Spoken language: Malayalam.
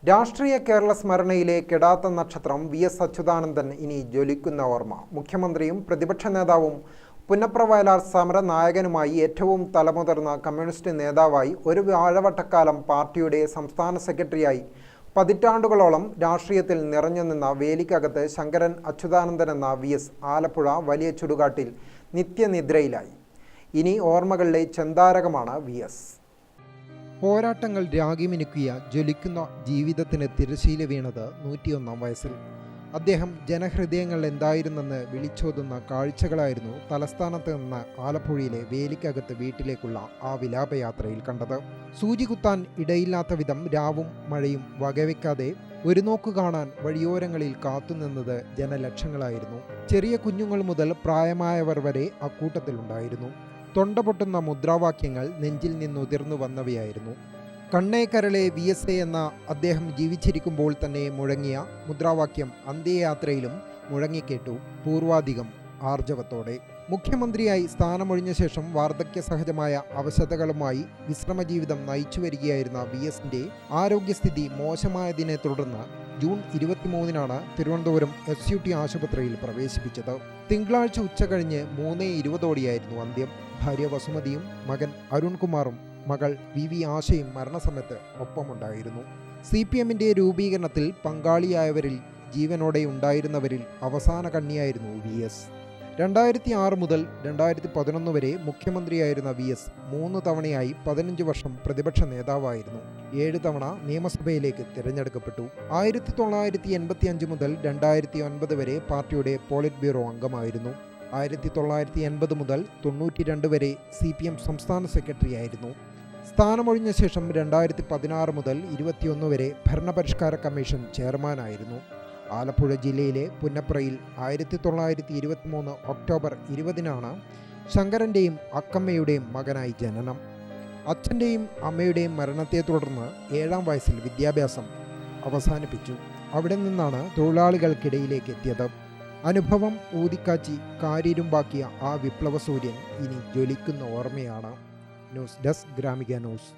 രാഷ്ട്രീയ കേരള സ്മരണയിലെ കെടാത്ത നക്ഷത്രം വി.എസ്. അച്യുതാനന്ദൻ ഇനി ജ്വലിക്കുന്ന ഓർമ്മ. മുഖ്യമന്ത്രിയും പ്രതിപക്ഷ നേതാവും പുന്നപ്ര വയലാർ സമര നായകനുമായി ഏറ്റവും തലമുതിർന്ന കമ്മ്യൂണിസ്റ്റ് നേതാവായി ഒരു വാഴവട്ടക്കാലം പാർട്ടിയുടെ സംസ്ഥാന സെക്രട്ടറിയായി പതിറ്റാണ്ടുകളോളം രാഷ്ട്രീയത്തിൽ നിറഞ്ഞുനിന്ന വേലിക്കകത്ത് ശങ്കരൻ അച്യുതാനന്ദൻ എന്ന വി.എസ്. ആലപ്പുഴ വലിയ ചുടുകാട്ടിൽ നിത്യനിദ്രയിലായി. ഇനി ഓർമ്മകളിലെ ചെന്താരകമാണ് വി.എസ്. പോരാട്ടങ്ങൾ രാഗിമിനുക്കിയ ജ്വലിക്കുന്ന ജീവിതത്തിന് തിരശ്ശീല വീണത് 101 വയസ്സിൽ. അദ്ദേഹം ജനഹൃദയങ്ങൾ എന്തായിരുന്നെന്ന് വിളിച്ചോതുന്ന കാഴ്ചകളായിരുന്നു തലസ്ഥാനത്ത് നിന്ന് ആലപ്പുഴയിലെ വേലിക്കകത്ത് വീട്ടിലേക്കുള്ള ആ വിലാപയാത്രയിൽ കണ്ടത്. സൂചി കുത്താൻ ഇടയില്ലാത്ത വിധം രാവും മഴയും വകവെക്കാതെ ഒരു നോക്ക് കാണാൻ വഴിയോരങ്ങളിൽ കാത്തുനിന്നത് ജനലക്ഷങ്ങളായിരുന്നു. ചെറിയ കുഞ്ഞുങ്ങൾ മുതൽ പ്രായമായവർ വരെ അക്കൂട്ടത്തിലുണ്ടായിരുന്നു. തൊണ്ട പൊട്ടുന്ന മുദ്രാവാക്യങ്ങൾ നെഞ്ചിൽ നിന്നുതിർന്നു വന്നവയായിരുന്നു. കണ്ണേ കരളെ വി.എസ്.എ എന്ന അദ്ദേഹം ജീവിച്ചിരിക്കുമ്പോൾ തന്നെ മുഴങ്ങിയ മുദ്രാവാക്യം അന്ത്യയാത്രയിലും മുഴങ്ങിക്കേട്ടു പൂർവാധികം ആർജവത്തോടെ. മുഖ്യമന്ത്രിയായി സ്ഥാനമൊഴിഞ്ഞ ശേഷം വാർദ്ധക്യ സഹജമായ അവശതകളുമായി വിശ്രമജീവിതം നയിച്ചു വരികയായിരുന്ന വി.എസിന്റെ ആരോഗ്യസ്ഥിതി മോശമായതിനെ തുടർന്ന് ജൂൺ 23-നാണ് തിരുവനന്തപുരം FCUT ആശുപത്രിയിൽ പ്രവേശിപ്പിച്ചത്. തിങ്കളാഴ്ച ഉച്ചകഴിഞ്ഞ് 3:20 അന്ത്യം. ഭാര്യ വസുമതിയും മകൻ അരുൺകുമാറും മകൾ VV ആശയും മരണസമയത്ത് ഒപ്പമുണ്ടായിരുന്നു. CPMന്റെ രൂപീകരണത്തിൽ പങ്കാളിയായവരിൽ ജീവനോടെ ഉണ്ടായിരുന്നവരിൽ അവസാന കണ്ണിയായിരുന്നു വി.എസ്. 2006 മുതൽ 2011 വരെ മുഖ്യമന്ത്രിയായിരുന്ന വി.എസ്. 3 തവണയായി 15 വർഷം പ്രതിപക്ഷ നേതാവായിരുന്നു. 7 തവണ നിയമസഭയിലേക്ക് തിരഞ്ഞെടുക്കപ്പെട്ടു. 1985 മുതൽ 2009 വരെ പാർട്ടിയുടെ പോളിറ്റ് ബ്യൂറോ അംഗമായിരുന്നു. 1980 മുതൽ 92 വരെ CPM സംസ്ഥാന സെക്രട്ടറിയായിരുന്നു. സ്ഥാനമൊഴിഞ്ഞ ശേഷം 2016 മുതൽ 21 വരെ ഭരണപരിഷ്കാര കമ്മീഷൻ ചെയർമാനായിരുന്നു. ആലപ്പുഴ ജില്ലയിലെ പുന്നപ്രയിൽ 1923 ഒക്ടോബർ 20-നാണ് ശങ്കരൻ്റെയും അക്കമ്മയുടെയും മകനായി ജനനം. അച്ഛൻ്റെയും അമ്മയുടെയും മരണത്തെ തുടർന്ന് 7-ാം വയസ്സിൽ വിദ്യാഭ്യാസം അവസാനിപ്പിച്ചു. അവിടെ നിന്നാണ് തൊഴിലാളികൾക്കിടയിലേക്ക് എത്തിയത്. അനുഭവം ഊതിക്കാച്ചി കാരിരുമ്പാക്കിയ ആ വിപ്ലവ സൂര്യൻ ഇനി ജ്വലിക്കുന്ന ഓർമ്മയാണ്. News desk Gramika news.